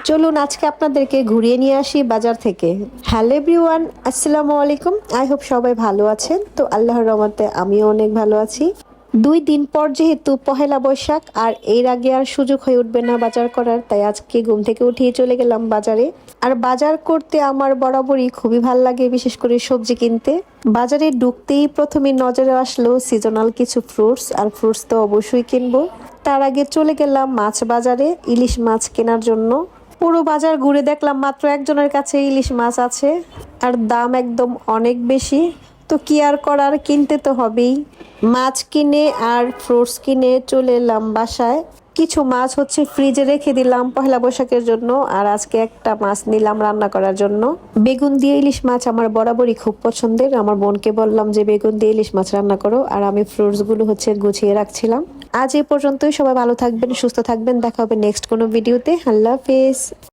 চলুন আজকে আপনাদেরকে ঘুরিয়ে নিয়ে আসি বাজার থেকে। হ্যালো এভরিওয়ান, আসসালামু আলাইকুম। আই হোপ সবাই ভালো আছেন। তো আল্লাহর রহমতে আমিও অনেক ভালো আছি। 2 দিন পর যেহেতু পহেলা বৈশাখ, আর এর আগে আর সুযোগ হয়ে উঠবে না বাজার করার, তাই আজকে ঘুম থেকে উঠিয়ে চলে গেলাম বাজারে। আর বাজার করতে আমার বরাবরই খুবই ভাল লাগে, বিশেষ করে সবজি কিনতে। বাজারে ঢুকতেই প্রথমে নজরে আসলো সিজনাল কিছু ফ্রুটস, আর ফ্রুটস তো অবশ্যই কিনবো। তার আগে চলে গেলাম মাছ বাজারে ইলিশ মাছ কেনার জন্য। পুরো বাজার ঘুরে দেখলাম মাত্র একজনের কাছে ইলিশ মাছ আছে, আর দাম একদম অনেক বেশি। তো কি আর করার, কিনতে তো হবেই। মাছ কিনে আর ফ্রুটস কিনে চলে এলাম বাসায়। কিছু মাছ হচ্ছে ফ্রিজে রেখে দিলাম পহেলা বৈশাখের জন্য, আর আজকে একটা মাছ নিলাম রান্না করার জন্য। বেগুন দিয়ে ইলিশ মাছ আমার বরাবরই খুব পছন্দের। আমার বোনকে বললাম যে বেগুন দিয়ে ইলিশ মাছ রান্না করো, আর আমি ফ্রুটস গুলো হচ্ছে গুছিয়ে রাখছিলাম। আজ এই পর্যন্তই। সবাই ভালো থাকবেন, সুস্থ থাকবেন। দেখা হবে নেক্সট কোনো ভিডিওতে। আল্লাহ হাফেজ।